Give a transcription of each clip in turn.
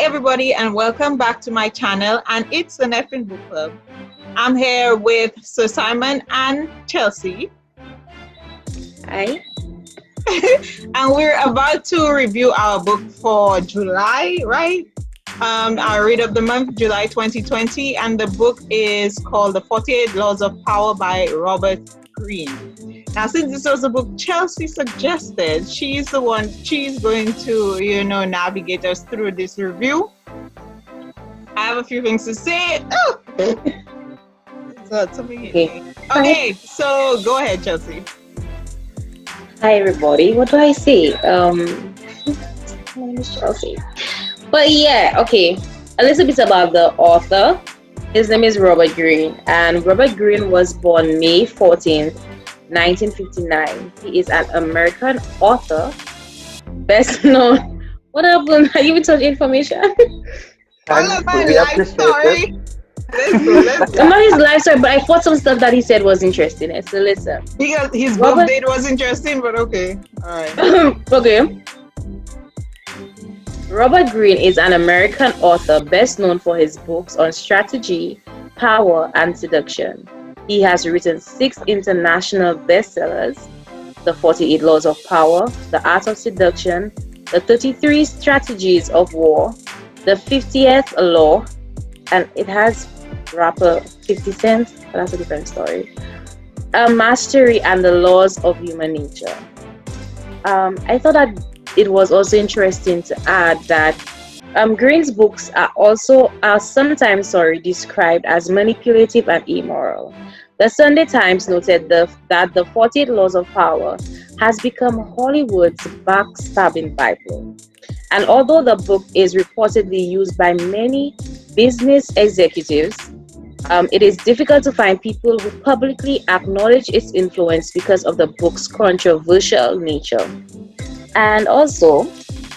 everybody, and welcome back to my channel. And it's an Effin book club. I'm here with Sir Simon and Chelsea. Hi. And we're about to review our book for July, right? Our read of the month, July 2020. And the book is called The 48 Laws of Power by Robert Greene. Now, since this was a book Chelsea suggested, she's going to, navigate us through this review. I have a few things to say. Oh! Okay, so go ahead, Chelsea. Hi, everybody. What do I say? My name is Chelsea. But yeah, okay. A little bit about the author. His name is Robert Greene, and Robert Greene was born May 14th, 1959. He is an American author, best known. What happened? Are you with such information? All of my life story. Let's go. Not his life story, but I thought some stuff that he said was interesting. So listen. Because his book date was interesting, but okay. All right. Okay. Robert Greene is an American author best known for his books on strategy, power, and seduction. He has written 6 international bestsellers: The 48 Laws of Power, The Art of Seduction, The 33 Strategies of War, The 50th Law, and it has rapper 50 Cent, but that's a different story. Mastery and the Laws of Human Nature. I thought that it was also interesting to add that Greene's books are sometimes described as manipulative and immoral. The Sunday Times noted that the 48 Laws of Power has become Hollywood's backstabbing Bible. And although the book is reportedly used by many business executives, it is difficult to find people who publicly acknowledge its influence because of the book's controversial nature. And also,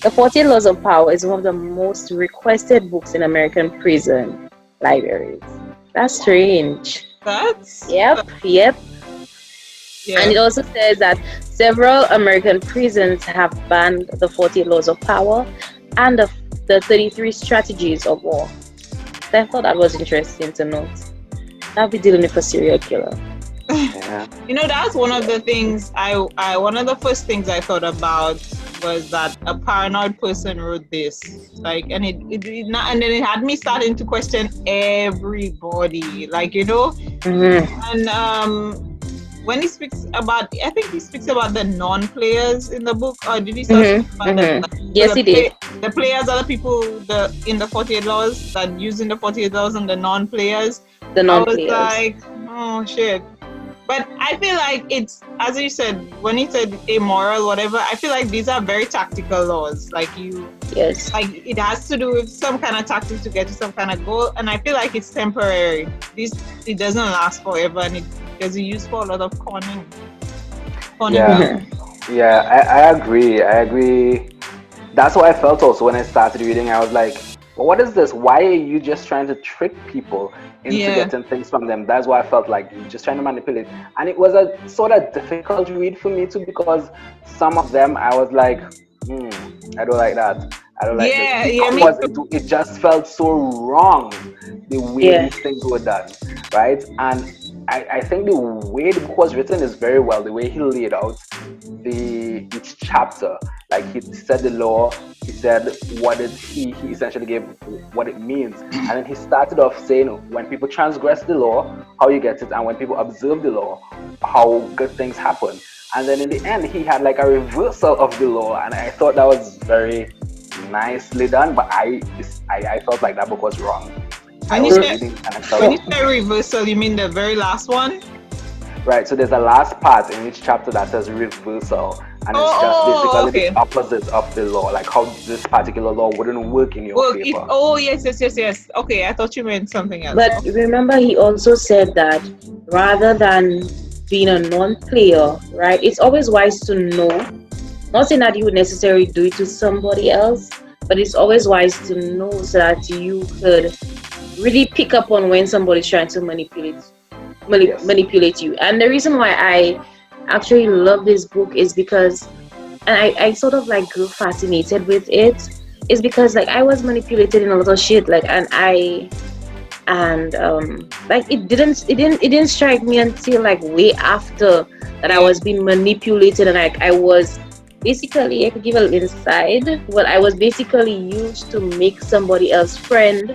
The 48 Laws of Power is one of the most requested books in American prison libraries. That's strange. Yep. Yeah. And it also says that several American prisons have banned the 48 Laws of Power and the 33 Strategies of War. So I thought that was interesting to note. I'll be dealing with a serial killer. Yeah. That's one of the things one of the first things I thought about was that a paranoid person wrote this. And then it had me starting to question everybody. Mm-hmm. And when he speaks about, I think he speaks about the non-players in the book, or did he start speaking about Yes, he did. The players are the people in the 48 laws that using the 48 laws, and the non-players. The non-players. I was like, oh shit. But I feel like it's, as you said, when he said immoral, whatever, I feel like these are very tactical laws. Yes. It has to do with some kind of tactic to get to some kind of goal, and I feel like it's temporary. It doesn't last forever, and because it's used for a lot of conning. Yeah, I agree. That's what I felt also when I started reading. I was like, well, what is this? Why are you just trying to trick people into getting things from them? That's why I felt like you're just trying to manipulate. And it was a sort of difficult read for me too, because some of them I was like, I don't like that. I don't like this. Because it just felt so wrong the way these things were done, right? And I think the way the book was written is very well. The way he laid out each chapter, like he said the law, he said he essentially gave what it means, and then he started off saying when people transgress the law, how you get it, and when people observe the law, how good things happen. And then in the end, he had like a reversal of the law, and I thought that was very nicely done. But I felt like that book was wrong. When you say reversal, you mean the very last one? Right, so there's a last part in each chapter that says reversal, and it's just basically the opposite of the law, like how this particular law wouldn't work in your favor. Yes. Okay, I thought you meant something else. But remember, he also said that rather than being a non-player, right, it's always wise to know, not saying that you would necessarily do it to somebody else, but it's always wise to know so that you could really pick up on when somebody's trying to manipulate you. And the reason why I actually love this book is because, and I sort of like grew fascinated with it, is because like I was manipulated in a lot of shit, like, and like it didn't strike me until like way after that I Yeah. was being manipulated, and like I was basically, I could give a little inside, well, I was basically used to make somebody else friend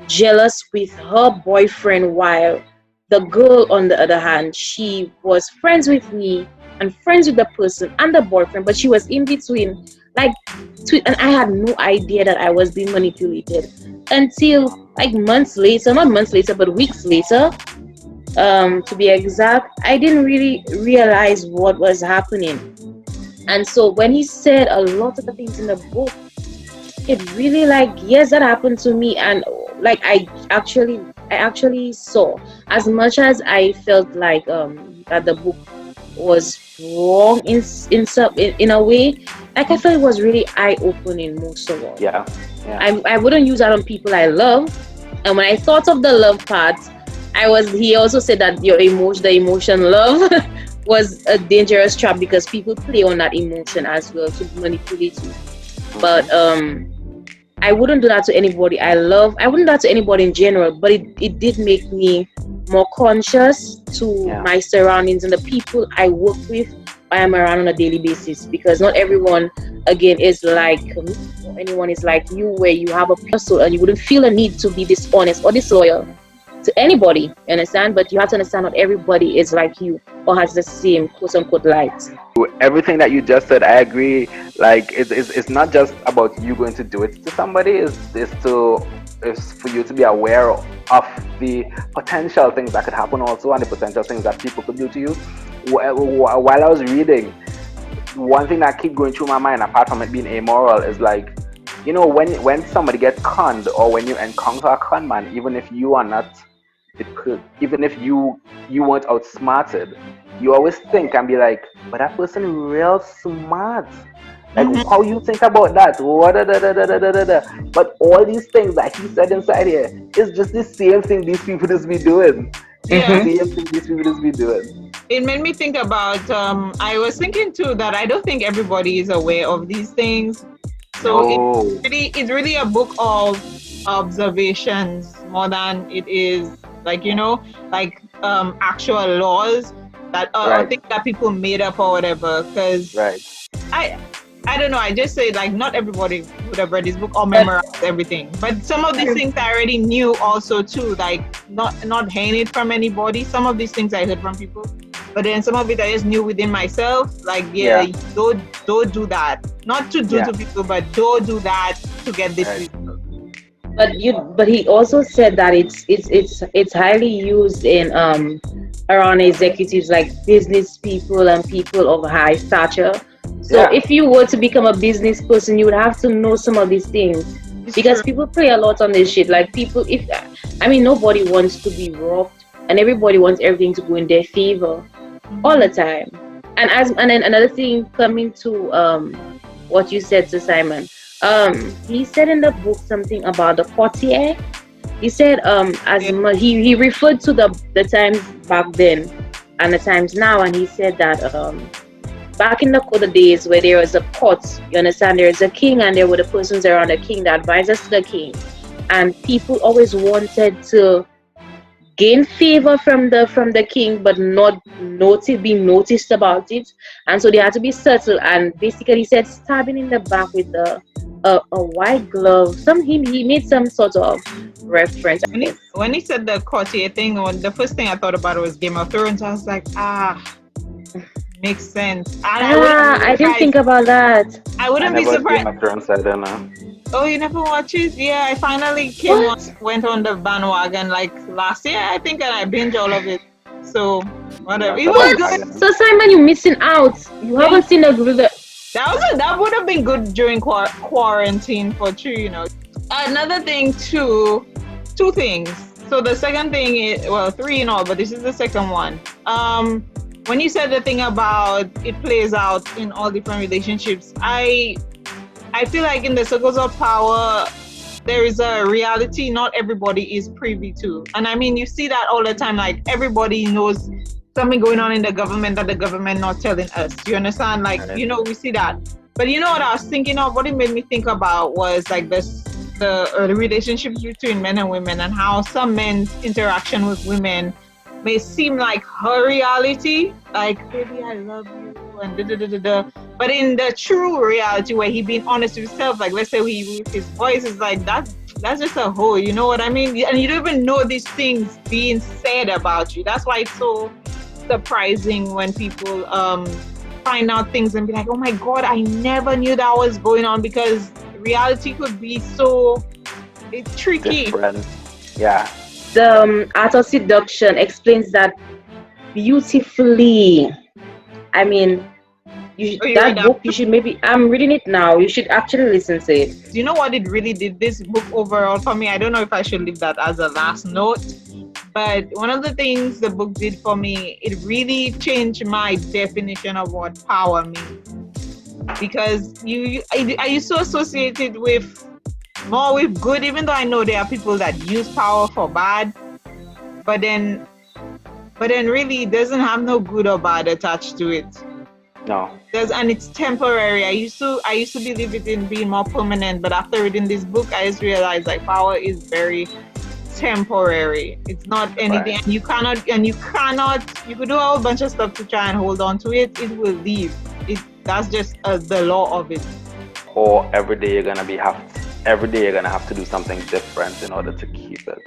jealous with her boyfriend, while the girl on the other hand, she was friends with me and friends with the person and the boyfriend, but she was in between, like, and I had no idea that I was being manipulated until like months later, not months later but weeks later, to be exact. I didn't really realize what was happening. And so when he said a lot of the things in the book, it really, like, yes, that happened to me. And like I actually saw, as much as I felt like that the book was wrong in a way, like I felt it was really eye-opening most of all. Yeah. Yeah. I wouldn't use that on people I love. And when I thought of the love part, he also said that the emotion love was a dangerous trap, because people play on that emotion as well to manipulate you. But I wouldn't do that to anybody I love. I wouldn't do that to anybody in general, but it did make me more conscious to Yeah. my surroundings and the people I work with, I am around on a daily basis, because not everyone, again, is like me, or anyone is like you, where you have a person and you wouldn't feel a need to be dishonest or disloyal to anybody, you understand? But you have to understand not everybody is like you or has the same quote unquote light. Everything that you just said, I agree. Like it's not just about you going to do it to somebody. Is for you to be aware of the potential things that could happen also, and the potential things that people could do to you. While I was reading, one thing that keep going through my mind, apart from it being amoral, is like, when somebody gets conned, or when you encounter a con man, even if you are not even if you weren't outsmarted, you always think and be like, but that person real smart. Like, Mhm. how you think about that? But all these things that he said inside here is just the same thing these people just be doing. The Yeah. Mm-hmm. same thing these people just be doing. It made me think about I was thinking too that I don't think everybody is aware of these things. So No. it's really a book of observations more than it is like, like actual laws that or Right. things that people made up or whatever. Because Right. I I don't know. I just say like not everybody would have read this book or But memorized everything. But some of these things I already knew also too. Like not hearing it from anybody. Some of these things I heard from people, but then some of it I just knew within myself. Like Yeah. don't do that. Not to do Yeah. to people, but don't do that to get this Right. result. but he also said that it's highly used in around executives, like business people and people of high stature. So Yeah. if you were to become a business person, you would have to know some of these things, It's because true. people play a lot on this shit. Like people, if I mean, nobody wants to be robbed, and everybody wants everything to go in their favor all the Mhm. time. And then another thing, coming to what you said to Simon, he said in the book something about the Courtier. He said Yeah. he referred to the times back then and the times now, and he said that back in the days where there was a court, you understand, there is a king and there were the persons around the king, the advisors to the king, and people always wanted to gain favor from the king, but not being noticed about it, and so they had to be subtle. And basically, he said stabbing in the back with a white glove. He made some sort of reference, I guess. When he said the Courtier thing, the first thing I thought about was Game of Thrones. I was like, makes sense. And I wouldn't be I didn't surprised. think about that. I I wouldn't be never watched Game surprised. of Thrones, I don't know. Oh, you never watch it? Yeah, I finally What? went on the bandwagon like last year, I think, and I binge all of it. So whatever, That's it a was bad good. bargain. So Simon, you're missing out. You Yeah, haven't seen the. that would have been good during quarantine for true. Another thing too, two things. So the second thing is, well, three in all, but this is the second one. When you said the thing about it plays out in all different relationships, I feel like in the circles of power, there is a reality not everybody is privy to. And I mean, you see that all the time. Like everybody knows something going on in the government that the government not telling us. You understand? Like, Right. we see that. But you know what I was thinking of? What it made me think about was like the relationships between men and women, and how some men's interaction with women may seem like her reality, like baby, I love you, and da da da da da. But in the true reality, where he being honest with himself, like let's say he with his voice is like that's just a hoe, you know what I mean? And you don't even know these things being said about you. That's why it's so surprising when people find out things and be like, oh my god, I never knew that was going on, because reality could be so it's tricky. Different. Yeah. The Art of Seduction explains that beautifully. I mean, Oh, you read that that? book, you should maybe, I'm reading it now. You should actually listen to it. Do you know what it really did? This book overall for me, I don't know if I should leave that as a last note, but one of the things the book did for me, it really changed my definition of what power means. Because I used to associate it with more with good, even though I know there are people that use power for bad, but then really it doesn't have no good or bad attached to it. No. And it's temporary. I used to believe it in being more permanent, but after reading this book, I just realized like power is very temporary. It's not anything, Right. and you could do a whole bunch of stuff to try and hold on to it. It will leave. That's just the law of it. Or every day you're gonna have to do something different in order to keep it.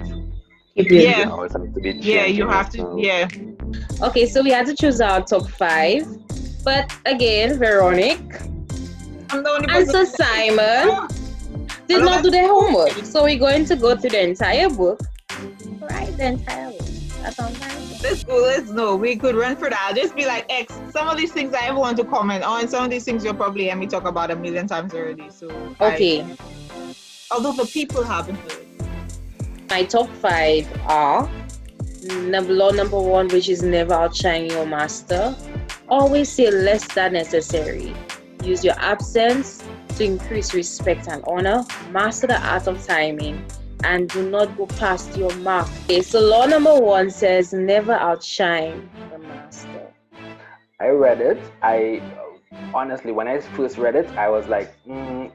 Keep it. Yeah. You know, it's something to be Yeah, you changing have to. yourself. Yeah. Okay, so we had to choose our top 5. But again, Veronique I'm the only and person. so Simon did not do their homework. So we're going to go through the entire book. Right, the entire book. That sounds nice. Let's know. We could run for that. I'll just be like, X, some of these things I ever want to comment on, some of these things you'll probably hear me talk about a million times already. So Okay. Although the people haven't heard. My top 5 are law number 1, which is never outshine your master. Always say less than necessary. Use your absence to increase respect and honor. Master the art of timing and do not go past your mark. Okay, so law number 1 says never outshine the master. I read it. Honestly, when I first read it, I was like,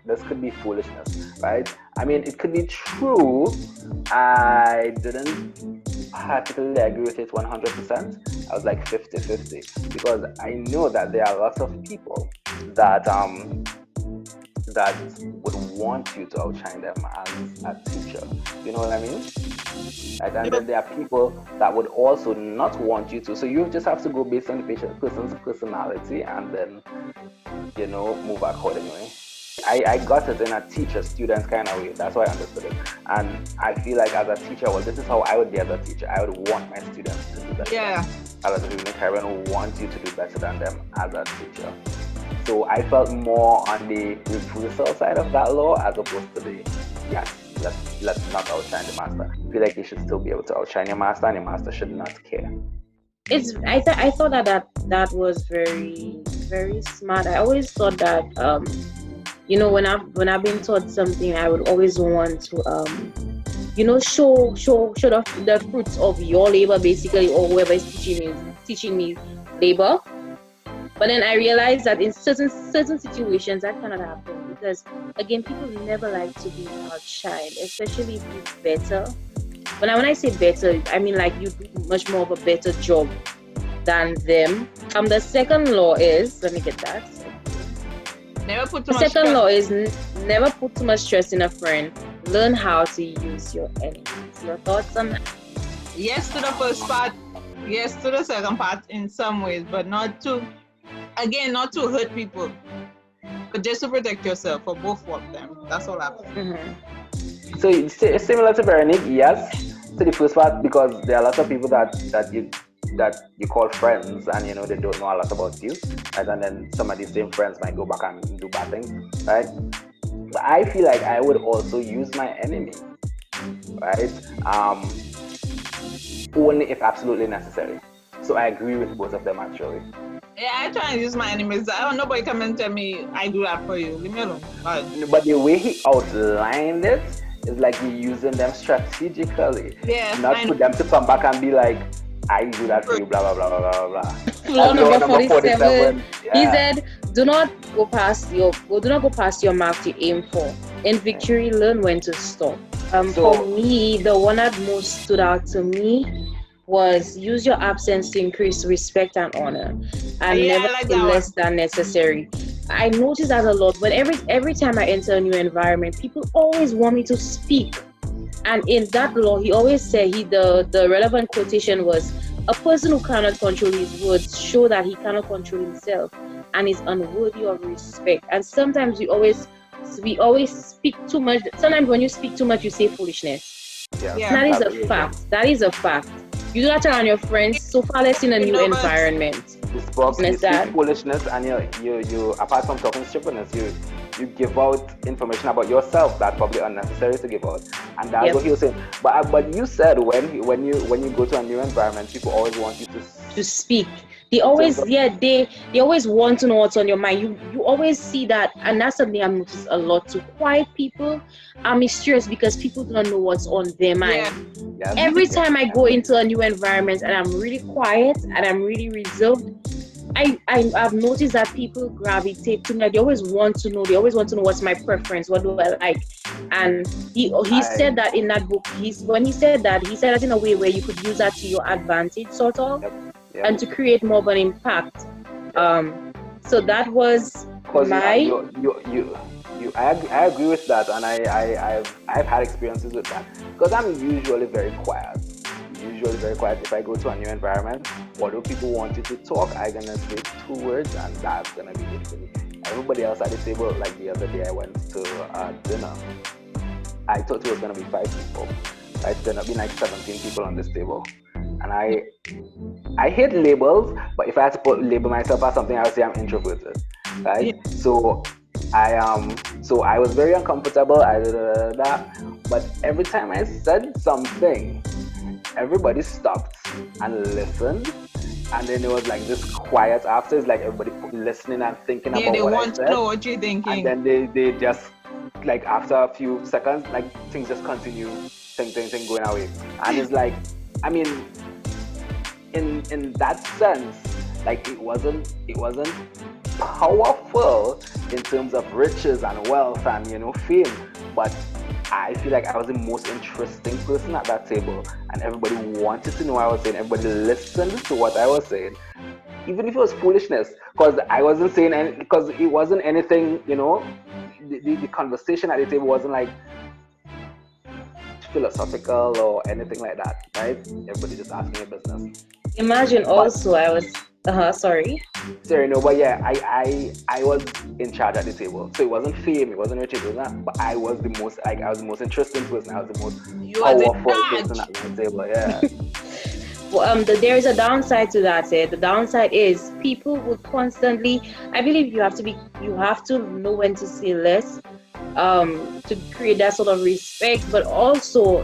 this could be foolishness, right? I mean, it could be true. I didn't particularly agree with it 100%. I was like 50-50, because I know that there are lots of people that would want you to outshine them as a teacher. You know what I mean? And then there are people that would also not want you to. So you just have to go based on the person's personality and then, move accordingly. I got it in a teacher-student kind of way. That's why I understood it. And I feel like as a teacher, well, this is how I would be as a teacher. I would want my students to do better. Yeah. As a student, I would want you to do better than them as a teacher. So I felt more on the reversal side of that law as opposed to the, let's not outshine the master. I feel like you should still be able to outshine your master, and your master should not care. I thought that was very, very smart. I always thought that when I've been taught something, I would always want to show the fruits of your labor, basically, or whoever is teaching me labor. But then I realized that in certain situations that cannot happen, because again, people never like to be outshined, especially if you're better. When I say better, I mean like you do much more of a better job than them. The second law is, let me get that. Never put too The much second stress. law is never put too much stress in a friend. Learn how to use your enemies. Your thoughts on that? Yes to the first part, yes to the second part in some ways, but not to hurt people, but just to protect yourself for both of them. That's all I'm saying. Mm-hmm. So it's similar to Veronique, yes, to the first part, because there are lots of people that you call friends, and they don't know a lot about you, right? And then some of these same friends might go back and do bad things, right? But I feel like I would also use my enemy, right? Only if absolutely necessary. So I agree with both of them actually. Yeah, I try and use my enemies. I don't nobody come and tell me I do that for you. Leave me alone. Bye. But the way he outlined it is like you're using them strategically. Yeah. Not for them to come back and be like, I do that for you, blah, blah, blah, blah, blah, blah. Law That's law number number 47. 47. He Yeah. said, do not go past your mark to aim for. In victory, learn when to stop. For So, me, the one that most stood out to me was use your absence to increase respect and honor, and Yeah, never I like feel that one. less than necessary. I notice that a lot. When every time I enter a new environment, people always want me to speak. And in that law, he always said the relevant quotation was, a person who cannot control his words show that he cannot control himself and is unworthy of respect. And sometimes we always speak too much. Sometimes when you speak too much, you say foolishness. yeah, Yeah. That is that's a very true. fact. That is a fact. You do that around your friends, so far less in a You new know, but environment. You speak Understand? foolishness, and you apart from talking stupidness, you give out information about yourself that's probably unnecessary to give out, and that's Yep. what he was saying. But you said when you go to a new environment, people always want you to To speak. They in terms always, of yeah, they always want to know what's on your mind. You always see that, and that's something I've noticed a lot too. Quiet people are mysterious because people don't know what's on their yeah, mind. yes, Every yes, time I go into a new environment and I'm really quiet and I'm really reserved, I've noticed that people gravitate to me. They always want to know. They always want to know what's my preference. What do I like? And he I said that in that book. When he said that, he said that in a way where you could use that to your advantage, sort of, yep, yep, and to create more of an impact. yep. So that was Because my I agree with that, and I've had experiences with that. Because I'm usually very quiet. Usually very quiet. If I go to a new environment, although people want you to talk, I'm gonna say 2 words, and that's gonna be it for me. Everybody else at the table, like the other day, I went to dinner. I thought it was gonna be 5 people. It's gonna be like 17 people on this table, and I hate labels, but if I had to label myself as something, I would say I'm introverted, right? yeah, So I was very uncomfortable. But every time I said something, everybody stopped and listened, and then it was like this quiet after. It's like everybody listening and thinking yeah. about They what I want to said, know what you're and thinking. then they just like after a few seconds, like things just continue, thing going away, and it's like, I mean, in that sense, like it wasn't powerful in terms of riches and wealth and fame, but I feel like I was the most interesting person at that table, and everybody wanted to know what I was saying. Everybody listened to what I was saying, even if it was foolishness, because I wasn't saying any, because it wasn't anything, the conversation at the table wasn't like philosophical or anything like that, right? Everybody just asking a business. imagine. But Also, I was sorry. sorry, no, but yeah, I was in charge at the table, so it wasn't fame, it wasn't riches, it wasn't, but I was the most interesting person, I was the most You are the powerful person judge. at that table. Yeah, Well, there is a downside to that. The downside is people would constantly. I believe you have to know when to say less, to create that sort of respect. But also,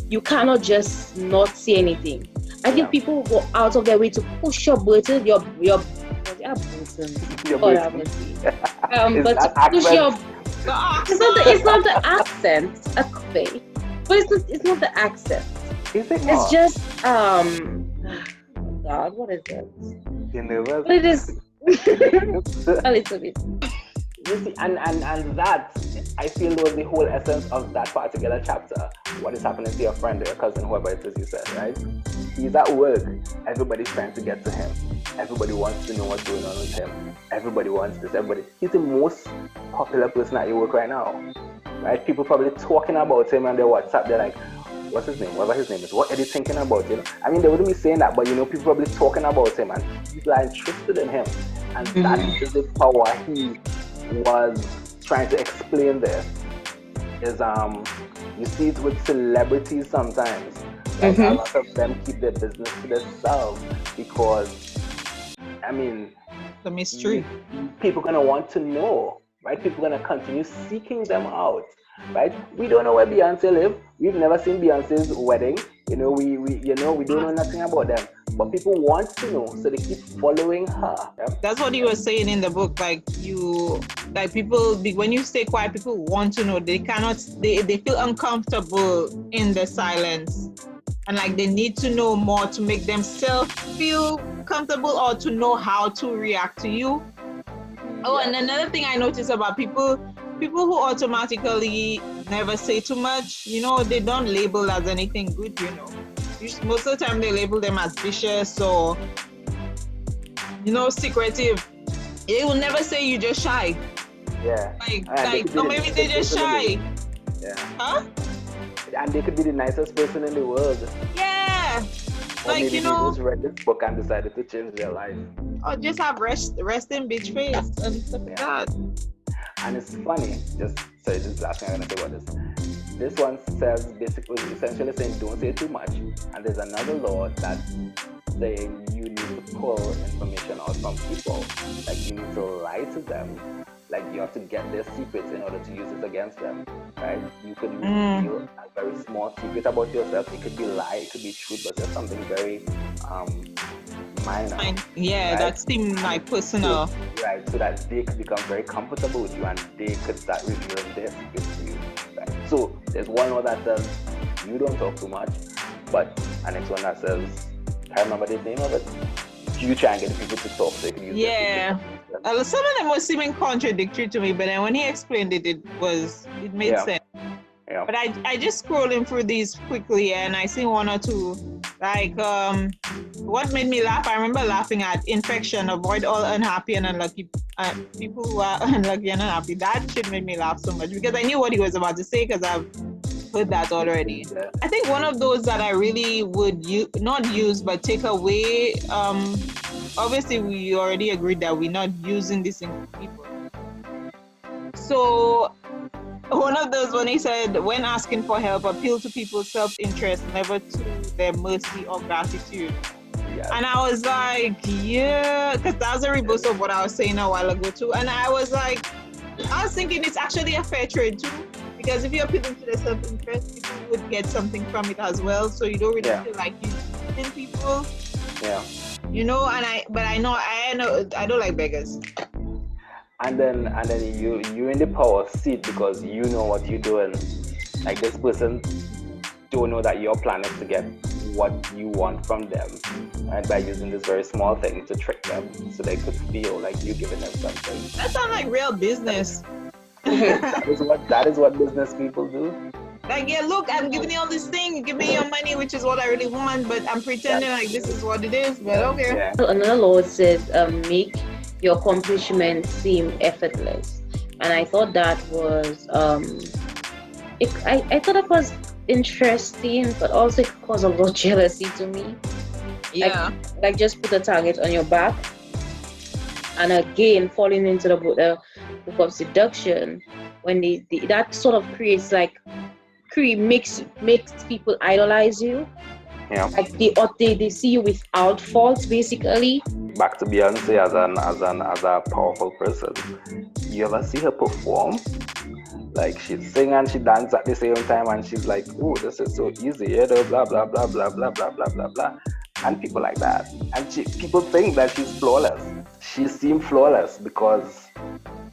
you cannot just not say anything. I feel yeah. people will go out of their way to push your button, your button. Your God have person. mercy. Is But to that push your, accent? The it's not accent. the accent, okay, but it's not the accent. Is it It's more? just God, what is it? You nervous? But it is a little bit. You see, and that, I feel, was the whole essence of that particular chapter. What is happening to your friend or your cousin, whoever it is you said, right? He's at work. Everybody's trying to get to him. Everybody wants to know what's going on with him. Everybody wants this. He's the most popular person at your work right now, right? People probably talking about him on their WhatsApp. They're like, what's his name? Whatever his name is. What are they thinking about? I mean, they wouldn't be saying that, but people probably talking about him, and people are interested in him, and that is the power he was trying to explain there. Is you see it with celebrities sometimes. Like a lot of them keep their business to themselves because, I mean, The mystery. people gonna want to know, right? People gonna continue seeking them out, right? We don't know where Beyonce live. We've never seen Beyonce's wedding. We don't know nothing about them. But people want to know, so they keep following her. Yep. That's what he was saying in the book. Like people, when you stay quiet, people want to know. They cannot. They feel uncomfortable in the silence. and like they need to know more to make themselves feel comfortable or to know how to react to you. Oh, and another thing I notice about people who automatically never say too much, they don't label as anything good, Most of the time they label them as vicious or, secretive. They will never say you just shy. Yeah. Or maybe they just shy. Yeah. Huh? And they could be the nicest person in the world. Yeah. Or maybe they just read this book and decided to change their life. Or just have resting bitch face and stuff like that. And it's funny, this is the last thing I'm gonna say about this. This one says basically essentially saying don't say too much. And there's another law that's saying you need to pull information out from people. Like you need to lie to them. Like you have to get their secrets in order to use it against them. Right? You could reveal a very small secret about yourself. It could be lie, it could be truth, but there's something very minor. Yeah, right? That seemed like personal. Right, so that they could become very comfortable with you and they could start revealing their secrets to you. Right? So there's one law that says you don't talk too much, but a next one that says, I remember the name of it, you try and get people to talk so they can use some of them were seeming contradictory to me, but then when he explained it, it made sense. Yeah. But I just scrolling through these quickly and I see one or two. Like what made me laugh, I remember laughing at infection, avoid all unhappy and unlucky people who are unlucky and unhappy. That shit made me laugh so much because I knew what he was about to say because I've heard that already. Yeah. I think one of those that I really would not use but take away, obviously we already agreed that we're not using this in people. So one of those when he said, when asking for help, appeal to people's self-interest, never to their mercy or gratitude. Yes. And I was like, yeah, because that's a reverse of what I was saying a while ago too. And I was thinking it's actually a fair trade too. Because if you're appealing to their self-interest, people would get something from it as well. So you don't really feel like you're using people. Yeah. I know I don't like beggars. And then you're in the power seat because you know what you're doing. Like this person don't know that your plan is to get what you want from them, and by using this very small thing to trick them, so they could feel like you're giving them something. That sounds like real business. that is what business people do. Like, yeah, look, I'm giving you all this thing, give me your money, which is what I really want, but I'm pretending like this is what it is. But okay. Yeah. Another law says make your accomplishments seem effortless, and I thought that was I thought it was interesting, but also it caused a lot of jealousy to me. Yeah, like just put a target on your back, and again falling into the book of seduction when that sort of creates makes people idolize you. Yeah. Like they see you without faults, basically. Back to Beyonce as a powerful person. You ever see her perform? Like she sing and she dance at the same time, and she's like, "Oh, this is so easy, blah blah blah blah blah blah blah blah blah," and people like that. And people think that she's flawless. She seems flawless because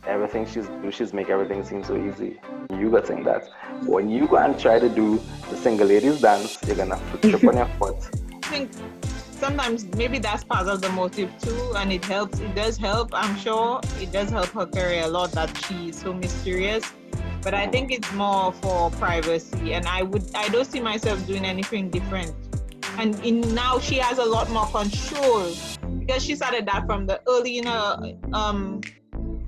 everything she's make everything seem so easy. You gotta think that when you go and try to do the single ladies dance, you're gonna trip on your foot. I think sometimes maybe that's part of the motive too, and it helps. It does help. I'm sure it does help her career a lot that she's so mysterious. But I think it's more for privacy, and I don't see myself doing anything different. And now she has a lot more control because she started that from the early in her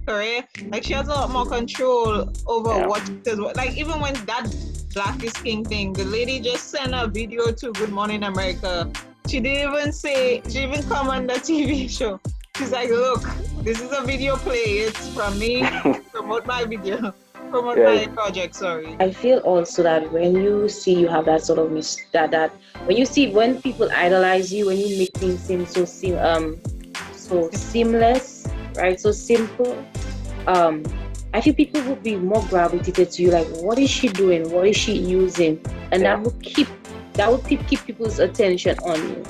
career. Like she has a lot more control over what she says. Like even when that Black is King thing, the lady just sent a video to Good Morning America. She didn't even say, she even come on the TV show. She's like, look, this is a video play. It's from me. Promote my video. Promote my project, sorry. I feel also that when you see you have that sort of that when you see when people idolize you, when you make things seem so seamless, right? So simple. I feel people would be more gravitated to you. Like, what is she doing? What is she using? And that would keep people's attention on you.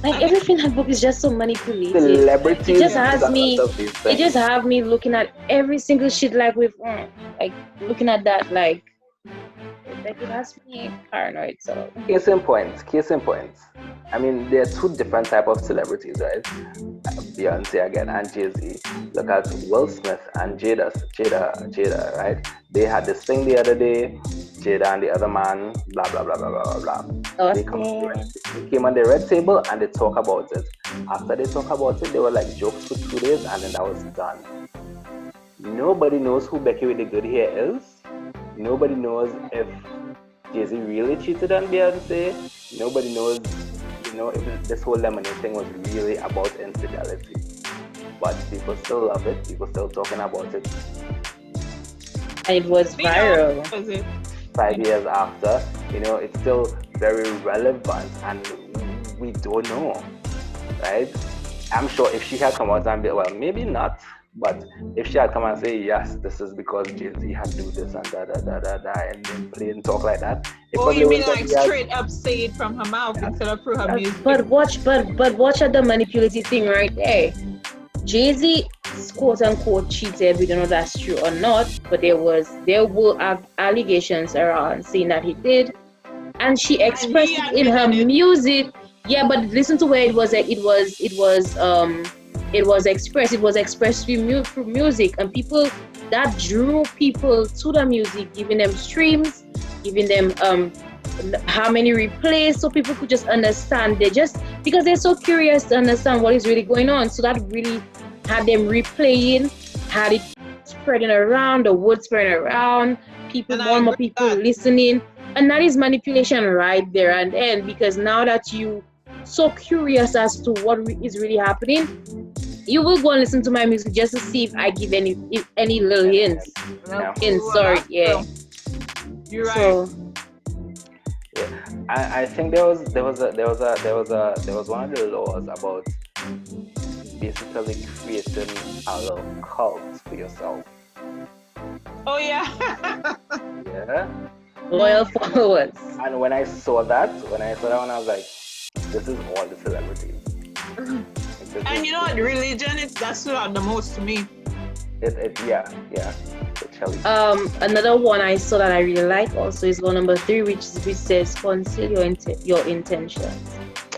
Like everything in that book is just so manipulative. Celebrities. It just has me looking at every single shit like with like looking at that like Like it has me paranoid. So Case in point. Case in point. I mean, there are two different type of celebrities, right? Beyonce again and Jay-Z. Look at Will Smith and Jada, right? They had this thing the other day. Jada and the other man, blah blah blah blah blah blah blah. They come on the Austin. they came on the red table and they talk about it. After they talk about it, they were like jokes for 2 days and then that was done. Nobody knows who Becky with the good hair is. Nobody knows if Jay-Z really cheated on Beyonce. Nobody knows, if this whole lemonade thing was really about infidelity. But people still love it. People still talking about it And it was viral. Was it? 5 years after. It's still very relevant, and we don't know, right? I'm sure if she had come out and be, well, maybe not, but if she had come and say, yes, this is because Jay-Z had do this and da da da da da, and then play and talk like that. Oh, you mean like straight up say it from her mouth instead of through her music? But watch at the manipulative thing right there. Jay-Z quote unquote cheated. We don't know if that's true or not, but there were allegations around saying that he did, and she expressed it in her music. Yeah, but listen to where it was expressed. It was expressed through music, and people that drew people to the music, giving them streams, giving them how many replays, so people could just understand. They just because they're so curious to understand what is really going on. So that really had them replaying, had it spreading around, the word spreading around, more people listening, and that is manipulation right there and then. Because now that you so curious as to what is really happening, you will go and listen to my music just to see if I give any little hints. Sorry, yeah. You're right. So, yeah, I think there was one of the laws about basically creating a little cult for yourself. Oh yeah. Yeah. Loyal followers. And when I saw that one, I was like, this is all the celebrities. And you know what? Religion, that stood out the most to me. Yeah. Another one I saw that I really like also is one number 3, which says conceal your intentions.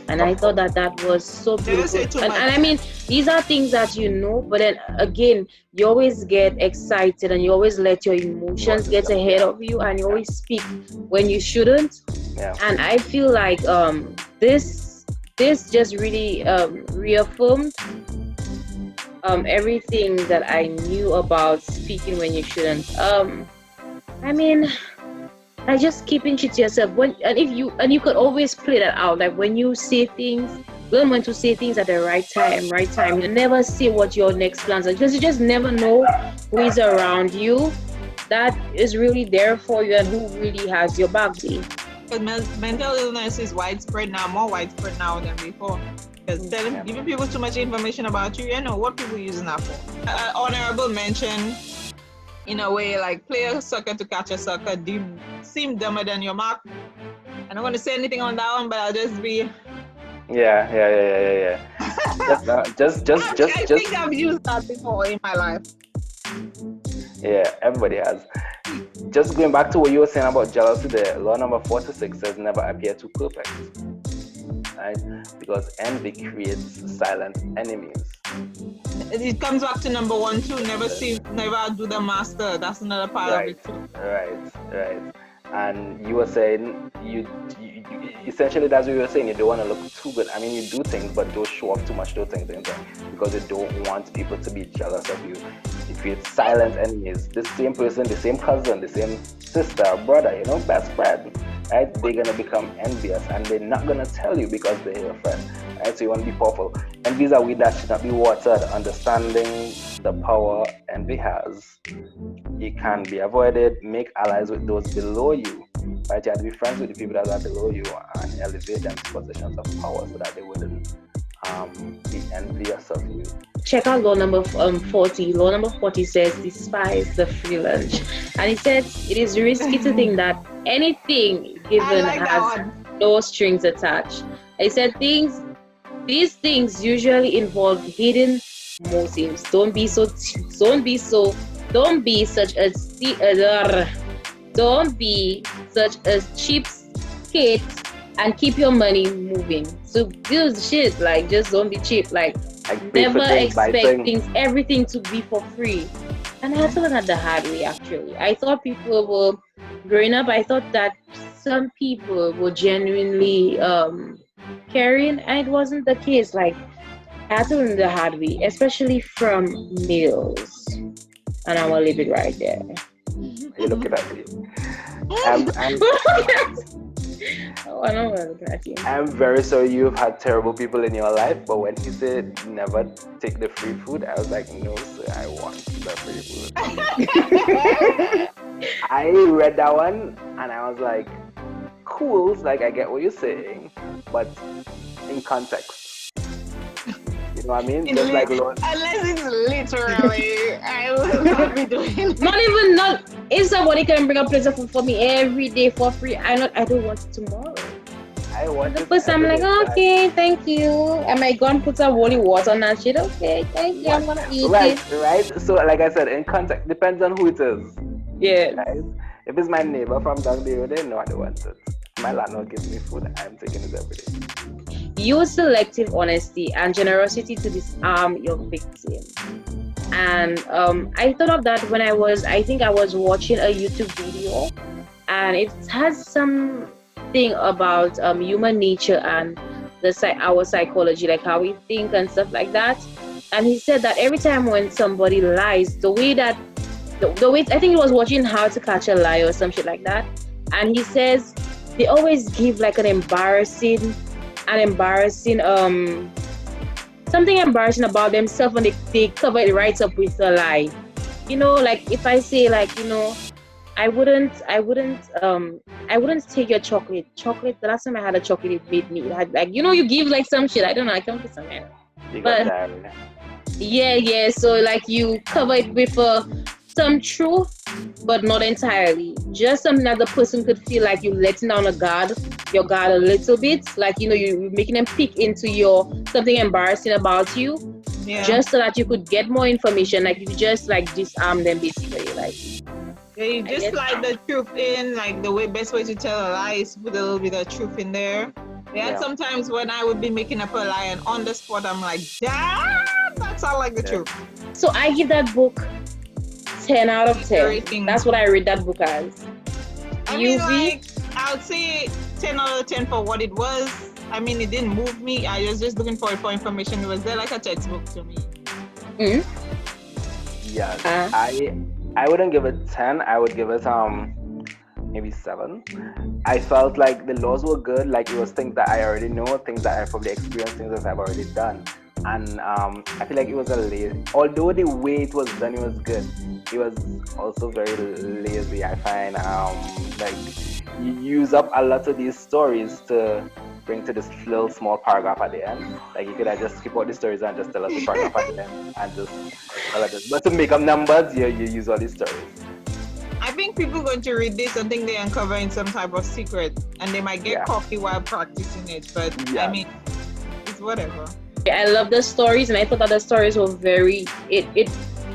And I thought that was so beautiful. And I mean, these are things that you know, but then again, you always get excited and you always let your emotions get ahead of you, and you always speak when you shouldn't. Yeah. And I feel like this just really reaffirmed everything that I knew about speaking when you shouldn't. I mean, like just keeping shit to yourself. And you could always play that out. Like when you say things, learn when to say things at the right time. You never say what your next plans are, because you just never know who is around you that is really there for you and who really has your back. Because mental illness is widespread now, more widespread now than before. Because giving people too much information about you, what people using that for. Honorable mention, in a way, like play a sucker to catch a sucker, seem dumber than your mark. I'm not going to say anything on that one, but I'll just be... Yeah. I think I've used that before in my life. Yeah, everybody has. Just going back to what you were saying about jealousy there, law number 46 says never appear too perfect. Right? Because envy creates silent enemies. It comes back to number 1 too. Never do the master. That's another part of it too. Right. And you were saying you essentially that's what you were saying. You don't want to look too good. I mean, you do things, but don't show off too much. Those things because you don't want people to be jealous of you. You create silent enemies. The same person, the same cousin, the same sister, brother, best friend. Right? They're gonna become envious, and they're not gonna tell you because they're your friend. Right? So you want to be powerful. Envy is a weed that should not be watered. Understanding the power envy has, it can be avoided. Make allies with those below you. Right? You have to be friends with the people that are below you and elevate them to positions of power so that they wouldn't be envious of you. Check out law number 40. Law number 40 says despise the free lunch, and it says it is risky to think that anything given has no strings attached. It said these things usually involve hidden motives. Don't be such such a cheapskate and keep your money moving. So do shit, like just don't be cheap. Like pay for never things, buy expect things. things, everything to be for free. And I had to learn that the hard way actually. I thought people were growing up, I thought that some people were genuinely caring, and it wasn't the case. Like I had to learn the hard way, especially from males. And I will leave it right there. You look at me. I'm Oh, I know what I'm looking. I'm very sorry you've had terrible people in your life, but when he said never take the free food, I was like, no, sir, I want the free food. I read that one and I was like, cool, like I get what you're saying, but in context. You know what I mean? Just like unless it's literally, I will not be doing it. Not if somebody can bring a plate of food for me every day for free, I don't want it tomorrow. I want The it. first I'm like, okay, thank you. I might go and put some holy water on that shit. Okay, thank you. I'm gonna eat it. Right. So like I said, in context, depends on who it is. Yeah. Right? If it's my neighbor from down the road, they know I don't want it. My landlord gives me food, I'm taking it every day. Use selective honesty and generosity to disarm your victim. And I thought of that when I think I was watching a YouTube video, and it has something about human nature and our psychology, like how we think and stuff like that. And he said that every time when somebody lies, the way I think he was watching How to Catch a Lie or some shit like that, and he says they always give like an embarrassing something embarrassing about themselves, and they cover it right up with a lie. You know, like if I say like, you know, I wouldn't take your chocolate. Chocolate, the last time I had a chocolate, it made me like, you know, you give like some shit. I don't know, I can't put somewhere. But yeah. So like you cover it with some truth, but not entirely. Just something that the person could feel like you letting down your guard a little bit. Like, you know, you're making them peek into something embarrassing about you. Yeah. Just so that you could get more information. Like you just like disarm them basically. Like yeah, you just slide the truth in. Like the best way to tell a lie is put a little bit of truth in there. Yeah. Sometimes when I would be making up a lie and on the spot I'm like, damn, that's all like the truth. So I give that book 10 out of 10. That's what I read that book as. I mean, like, I would say 10 out of 10 for what it was. I mean, it didn't move me. I was just looking for information. It was there like a textbook to me. Yeah, I wouldn't give it 10. I would give it maybe 7. I felt like the laws were good. Like it was things that I already know, things that I probably experienced, things that I've already done. And I feel like it was although the way it was done, it was good. It was also very lazy. I find like you use up a lot of these stories to bring to this little small paragraph at the end. Like you could have just skip out the stories and just tell us the paragraph at the end and just all of this. But to make up numbers, you use all these stories. I think people are going to read this and think they're uncovering some type of secret, and they might get coffee while practicing it. But I mean, it's whatever. I love the stories, and I thought that the stories were very. It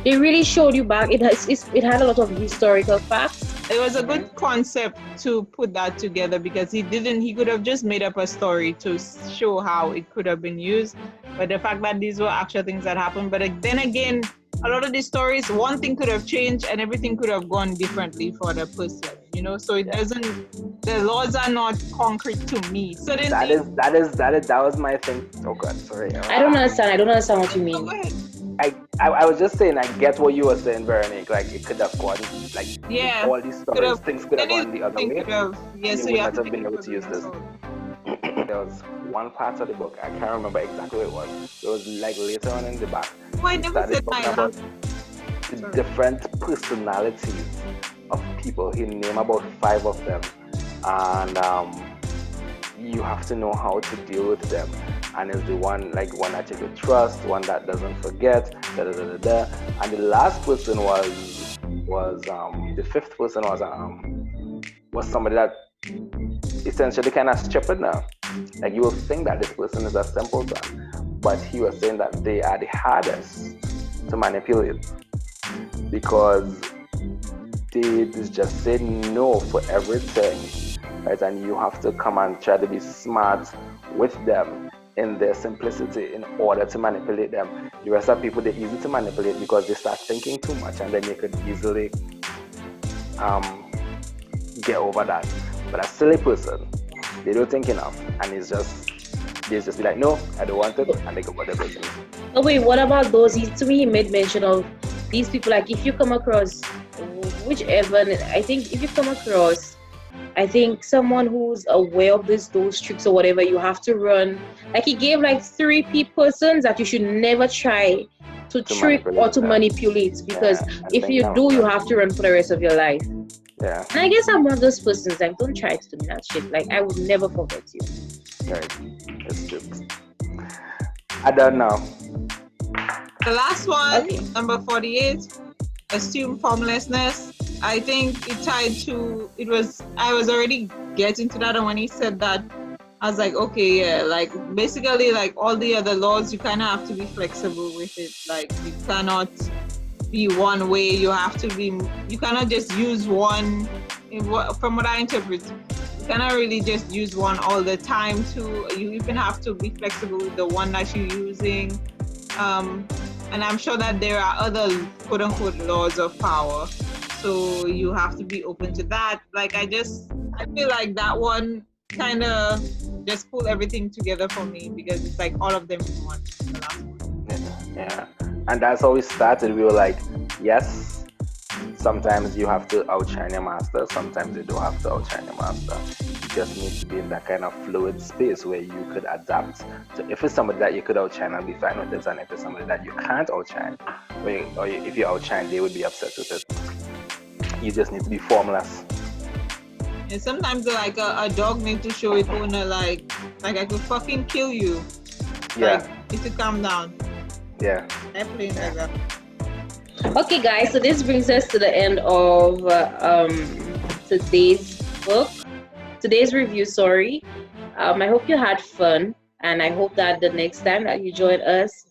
really showed you back. It had a lot of historical facts. It was a good concept to put that together because he could have just made up a story to show how it could have been used. But the fact that these were actual things that happened. But then again, a lot of these stories, one thing could have changed and everything could have gone differently for the person, you know? So it doesn't, the laws are not concrete to me. So that was my thing. Oh God, sorry. I don't understand what you mean. Go ahead. I was just saying, I get what you were saying, Veronique. Like it could have gone, like all these stories, things could have gone the other way. So you might have been able to use this. There was one part of the book, I can't remember exactly what it was. It was like later on in the back. Oh, I never said my about the different personalities of people. He named about 5 of them, and you have to know how to deal with them. And it's the one that you could trust, one that doesn't forget, And the last person was the 5th person was somebody that essentially kind of stupid now. Like you will think that this person is a simpleton, but he was saying that they are the hardest to manipulate because they just say no for everything, right? And you have to come and try to be smart with them in their simplicity in order to manipulate them. The rest of people, they're easy to manipulate because they start thinking too much, and then you could easily get over that. But a silly person, they don't think enough, and they just be like, no, I don't want it, and they go about their business. Oh wait, what about those? To me, he made mention of these people. Like, if you come across whichever, I think if you come across, I think someone who's aware of those tricks or whatever, you have to run. Like, he gave like 3 persons that you should never try to trick or to manipulate, because if you do, you have to run for the rest of your life. Yeah. And I guess I'm one of those persons, like, don't try to do me that shit. Like, I would never forget you. Right. It's true. I don't know. The last one, number 48, assume formlessness. I think it tied to, I was already getting to that, and when he said that, I was like, okay, yeah, like basically like all the other laws, you kind of have to be flexible with it. Like, you cannot be one way, you cannot just use one. From what I interpret, you cannot really just use one all the time too. You even have to be flexible with the one that you're using. And I'm sure that there are other quote unquote laws of power. So you have to be open to that. Like, I feel like that one kind of just pull everything together for me, because it's like all of them in one. The last one. Yeah. And that's how we started. We were like, yes, sometimes you have to outshine your master, sometimes you don't have to outshine your master. You just need to be in that kind of fluid space where you could adapt. So if it's somebody that you could outshine, I'll be fine with it. And if it's somebody that you can't outshine, or if you outshine, they would be upset with it. You just need to be formless. And sometimes like a dog needs to show its owner, like I could fucking kill you. Yeah. Like, need to calm down. Yeah. I'm playing like that. Okay, guys, so this brings us to the end of today's review. Sorry. I hope you had fun, and I hope that the next time that you join us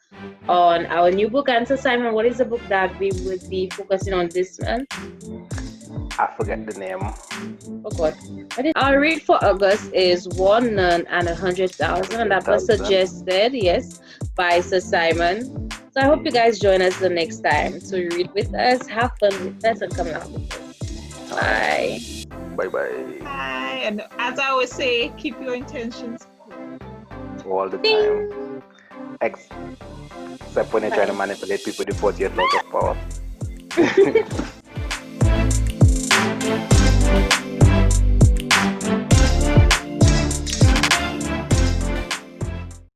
on our new book answer. Simon, what is the book that we would be focusing on this month? I forget the name. Oh God. Our read for August is 1 Nun and 100,000, and that was suggested, yes, by Sir Simon. So I hope you guys join us the next time to read with us, have fun with us, and come out with us. Bye. Bye-bye. Bye. And as I always say, keep your intentions all the time. Except when you're trying to manipulate people with the 48 laws of power.